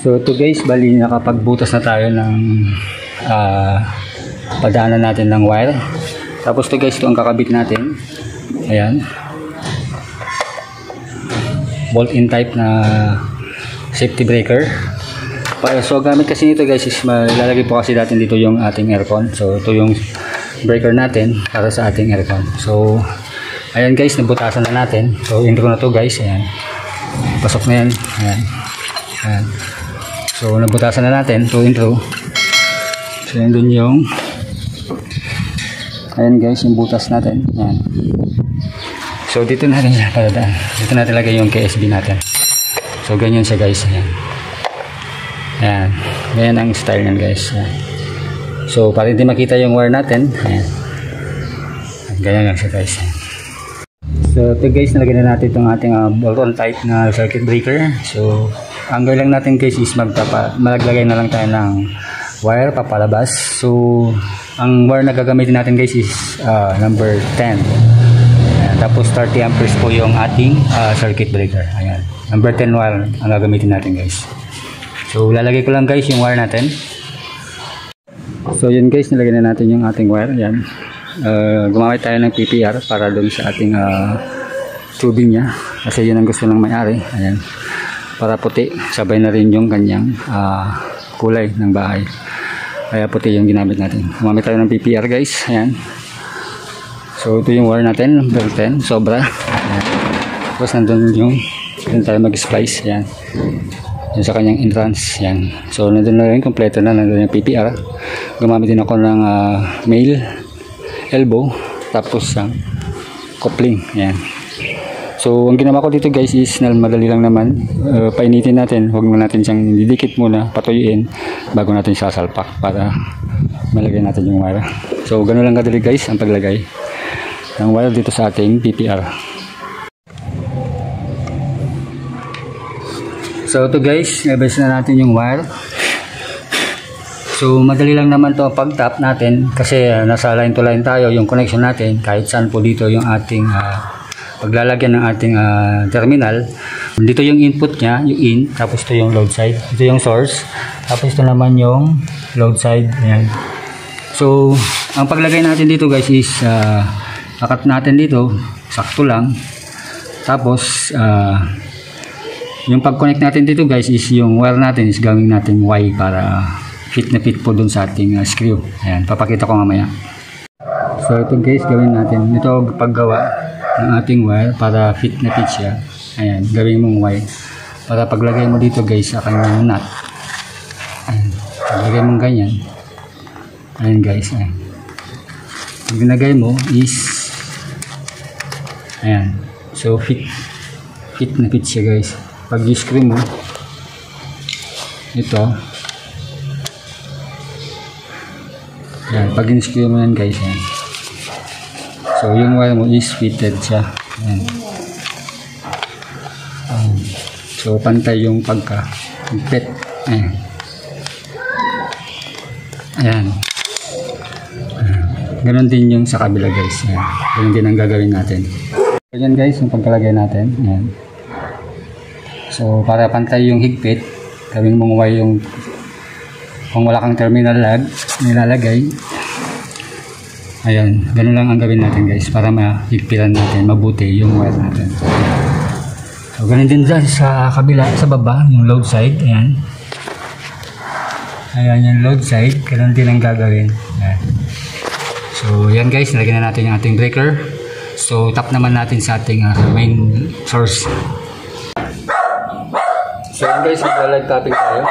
So ito guys, bali nakapagbutas na tayo ng padaanan natin ng wire. Tapos ito guys, ito ang kakabit natin. Ayan. Bolt-in type na safety breaker. So gamit kasi nito guys is malalagay po kasi natin dito yung ating aircon. So ito yung breaker natin para sa ating aircon. So ayan guys, nabutasan na natin. So intro na to guys. Ayan. Pasok na yan. Ayan. Ayan. So nabutasan na natin to intro. So yan dun yung ayan guys, yung butas natin. Ayan. So dito natin padadaan. Dito natin lagay yung KSB natin. So ganyan siya guys. Ayan. Ayan. Ganyan ang style niyan guys. Ayan. So para hindi makita yung wire natin. Ayan. Ganyan lang siya guys. So ito guys, nalagyan na natin itong ating bolt-on type na circuit breaker. So ang gawin lang natin guys is maglagay na lang tayo ng wire papalabas. So ang wire na gagamitin natin guys is number 10. Ayan, tapos 30 amperes po yung ating circuit breaker. Ayan, number 10 wire ang gagamitin natin guys. So lalagay ko lang guys yung wire natin. So yun guys, nilagay na natin yung ating wire. Ayan. Gumamit tayo ng PPR para doon sa ating tubing niya, kasi yun ang gusto ng may-ari. Ayan, para puti, sabay na rin yung kanyang kulay ng bahay, kaya puti yung ginamit natin. Gumamit tayo ng PPR guys. Ayan. So ito yung wire natin, number 10, sobra. Ayan. Tapos nandun yung doon tayo mag-splice. Ayan, yun sa kanyang entrance. Ayan. So nandun na rin, kompleto na, nandun yung PPR. Gumamit din ako ng male elbow, tapos coupling. Ayan. So ang ginawa ko dito guys is madali lang naman. Painitin natin, huwag mo natin siyang didikit muna, patuyuin bago natin sasalpak para malagay natin yung wire. So ganoon lang kadali guys ang paglagay ng wire dito sa ating PPR. So ito guys, nabase na natin yung wire. So madali lang naman to pag tap natin, kasi nasa line to line tayo yung connection natin. Kahit saan po dito yung ating paglalagyan ng ating terminal. Dito yung input nya, yung in, tapos ito yung load side, ito yung source, tapos ito naman yung load side. Ayan. So ang paglagay natin dito guys is akat natin dito sakto lang. Tapos yung pag-connect natin dito guys is yung wire natin is gawing natin Y para fit na fit po dun sa ating screw. Ayan, papakita ko mamaya. So ito guys, gawin natin ito paggawa ng ating wire para fit na fit siya. Ayan, gawin mong Y para paglagay mo dito guys sa kanyang nut. Ayan, paglagay mong ganyan. Ayan guys, ayan. Pag ginagay mo is ayan, so fit na fit siya guys. Pag i-screw mo ito, ayan, pag in-screw mo yan guys, ayan. So yung wire mo is fitted siya. Ayan. So pantay yung pagka-fit. Ayan. Ayan. Ganon din yung sa kabila guys. Ayan. Ganon din ang gagawin natin. So yan guys, yung pagkalagay natin. Ayan. So para pantay yung higpit, gawin mong Y yung kung wala kang terminal lag nilalagay. Ayan, ganun lang ang gawin natin guys para mahigpitan natin mabuti yung wire natin. So ganun din dyan sa kabila, sa baba, yung load side. Ayan. Ayan yung load side, ganun din ang gagawin. Ayan. So yan guys, nalagyan na natin yung ating breaker. So tap naman natin sa ating main source. So yan guys, mag-live tapping tayo.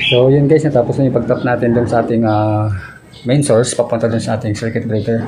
So yun guys, natapos na yung pag-tap natin dun sa ating main source papunta dun sa ating circuit breaker.